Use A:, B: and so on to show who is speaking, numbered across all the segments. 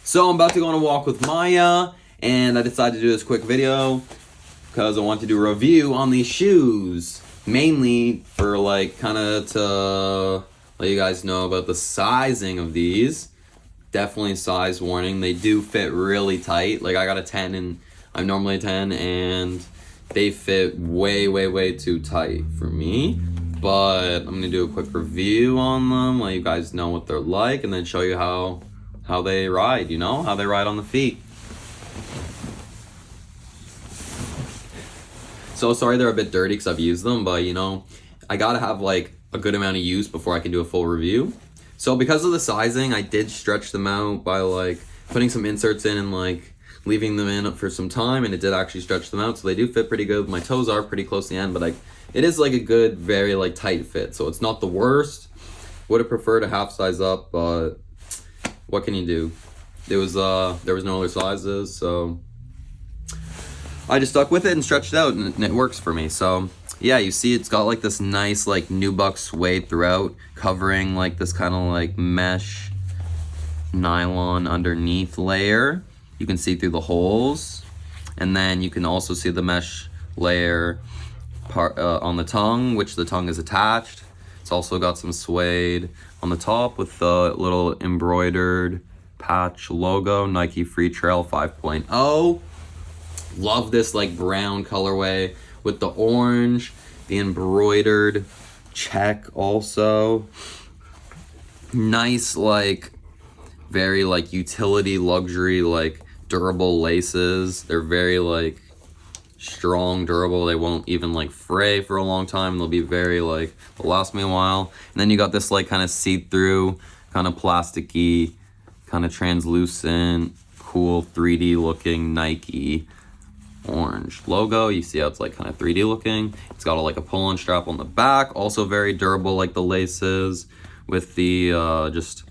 A: So I'm about to go on a walk with Maya, and I decided to do this quick video because I want to do a review on these shoes, mainly for like kind of to let you guys know about the sizing of these. Definitely size warning. They do fit really tight. Like I got a 10 and I'm normally a 10, and they fit way too tight for me. But I'm gonna do a quick review on them, let you guys know what they're like, and then show you how they ride, you know, how they ride on the feet. So sorry they're a bit dirty because I've used them, but you know, I gotta have like a good amount of use before I can do a full review. So because of the sizing, I did stretch them out by like putting some inserts in and like leaving them in for some time, and it did actually stretch them out, so they do fit pretty good. My toes are pretty close to the end, but like it is like a good, very like tight fit, so it's not the worst. Would have preferred a half size up, but what can you do? There was no other sizes, so I just stuck with it and stretched it out, and it works for me. So yeah, you see it's got like this nice like nubuck suede throughout, covering like this kind of like mesh nylon underneath layer. You can see through the holes, and then you can also see the mesh layer part on the tongue, which the tongue is attached. It's also got some suede on the top with the little embroidered patch logo, Nike Free Trail 5.0. Love this like brown colorway with the orange, the embroidered check also. Nice like very like utility luxury like durable laces. They're very like strong, durable. They won't even like fray for a long time. They'll be very like, they'll last me a while. And then you got this like kind of see-through, kind of plasticky, kind of translucent, cool 3D looking Nike orange logo. You see how it's like kind of 3D looking. It's got like a pull-on strap on the back, also very durable like the laces, with the just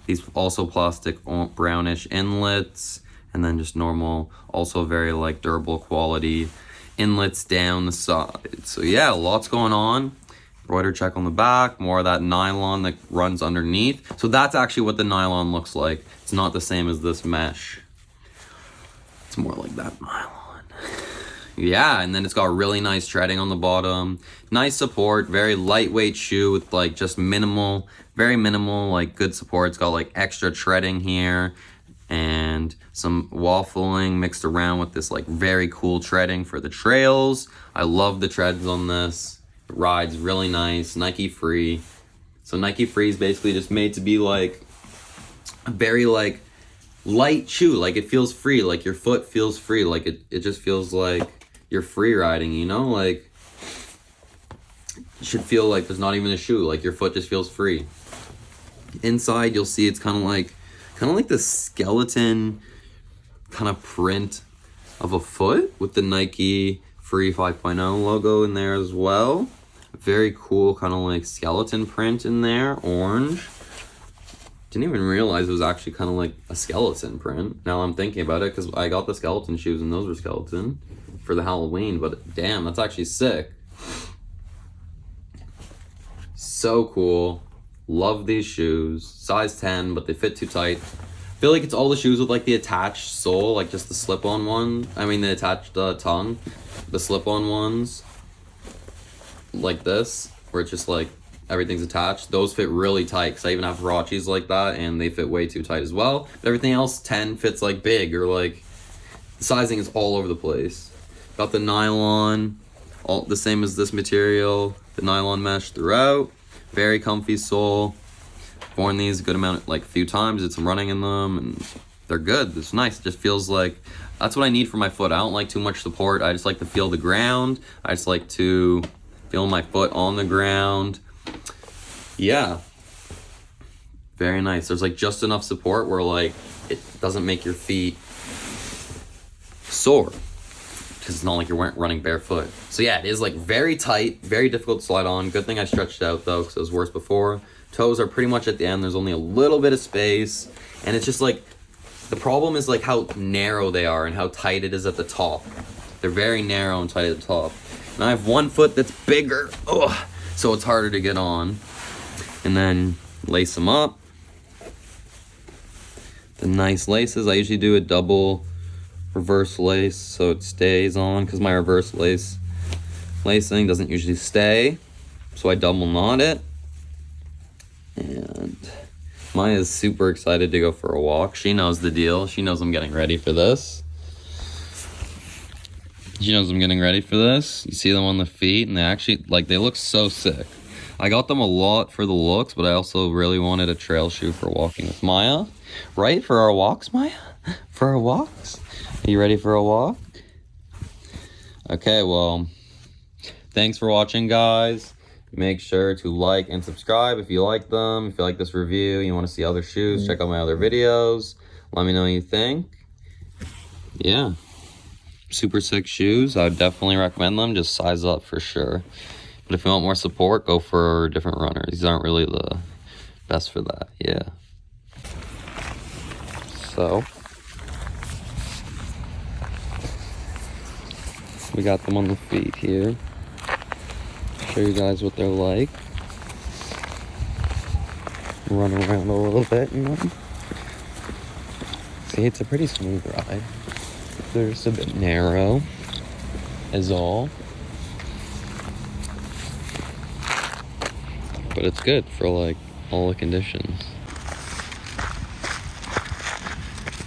A: these also plastic brownish inlets, and then just normal, also very like durable quality inlets down the side. So yeah, lots going on. Embroidered check on the back, more of that nylon that runs underneath. So that's actually what the nylon looks like. It's not the same as this mesh. It's more like that nylon. Yeah, and then it's got really nice treading on the bottom. Nice support, very lightweight shoe with like just minimal, very minimal, like good support. It's got like extra treading here and some waffling mixed around with this like very cool treading for the trails. I love the treads on this. It rides really nice, Nike Free. So Nike Free is basically just made to be like a very like light shoe. Like it feels free, like your foot feels free. Like it just feels like you're free riding, you know? Like it should feel like there's not even a shoe, like your foot just feels free. Inside you'll see it's kind of like the skeleton kind of print of a foot with the Nike Free 5.0 logo in there as well. Very cool kind of like skeleton print in there, orange. Didn't even realize it was actually kind of like a skeleton print. Now I'm thinking about it, because I got the skeleton shoes and those were skeleton for the Halloween, but damn, that's actually sick. So cool. Love these shoes. Size 10, but they fit too tight. I feel like it's all the shoes with like the attached sole, like just the slip-on one. I mean the attached tongue. The slip-on ones. Like this, where it's just like everything's attached. Those fit really tight, because I even have Hirachis like that, and they fit way too tight as well. But everything else, 10 fits like big, or like the sizing is all over the place. Got the nylon, all the same as this material, the nylon mesh throughout. Very comfy sole. Worn these a good amount, like a few times, did some running in them, and they're good. It's nice. It just feels like that's what I need for my foot. I don't like too much support. I just like to feel the ground. I just like to feel my foot on the ground. Yeah, very nice. There's like just enough support where like it doesn't make your feet sore, because it's not like you're running barefoot. So yeah, it is like very tight, very difficult to slide on. Good thing I stretched it out though, because it was worse before. Toes are pretty much at the end. There's only a little bit of space, and it's just like the problem is like how narrow they are and how tight it is at the top. They're very narrow and tight at the top. And I have one foot that's bigger, so it's harder to get on. And then lace them up. the nice laces. I usually do a double reverse lace so it stays on, because my reverse lacing doesn't usually stay, so I double knot it. And Maya is super excited to go for a walk. She knows the deal. She knows I'm getting ready for this. She knows I'm getting ready for this. You see them on the feet, and they actually, like, they look so sick. I got them a lot for the looks, but I also really wanted a trail shoe for walking with Maya. Right? For our walks, Maya? For our walks? Are you ready for a walk? Okay, well, thanks for watching, guys. Make sure to like and subscribe if you like them. If you like this review, you want to see other shoes, check out my other videos. Let me know what you think. Yeah. Super sick shoes. I would definitely recommend them. Just size up for sure. But if you want more support, go for different runners. These aren't really the best for that. Yeah. So we got them on the feet here. Show you guys what they're like. Run around a little bit in them. See, it's a pretty smooth ride. They're just a bit narrow, is all. But it's good for like all the conditions.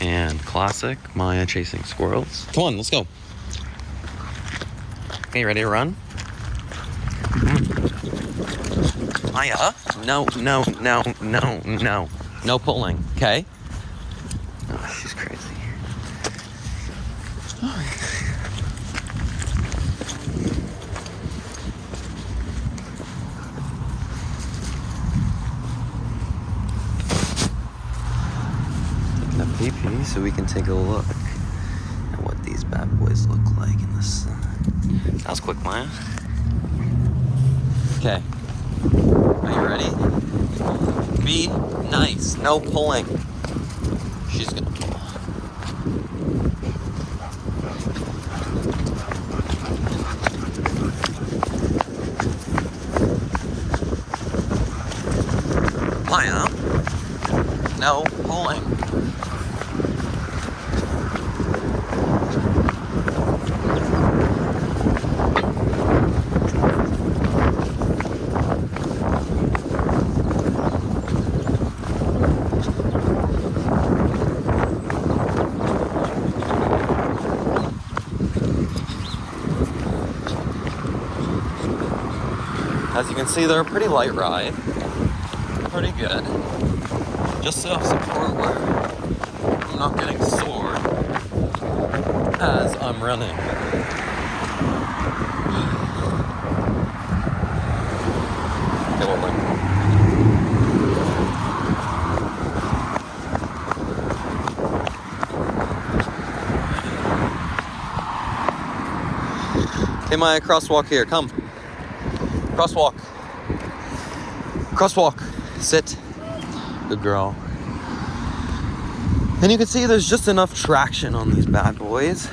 A: And classic Maya chasing squirrels. Come on, let's go. Okay, you ready to run? Maya? No. No pulling, okay? Oh, she's crazy. Taking a pee-pee so we can take a look at what these bad boys look like in the sun. That was quick, Maya. Okay. Are you ready? Be nice. No pulling. She's gonna pull. Maya. No pulling. As you can see, they're a pretty light ride. Pretty good. Just enough support where I'm not getting sore as I'm running. Get over. Okay, Maya, crosswalk here. Come. Crosswalk. Crosswalk. Sit. Good girl. And you can see there's just enough traction on these bad boys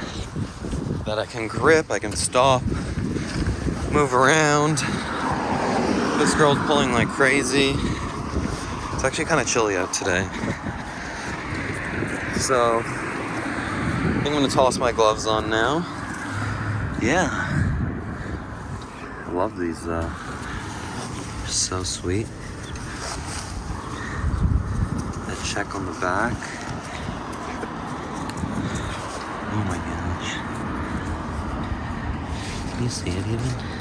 A: that I can grip, I can stop, move around. This girl's pulling like crazy. It's actually kind of chilly out today. So, I think I'm gonna toss my gloves on now. Yeah. I love these, they're so sweet. That check on the back. Oh my gosh. Can you see it even?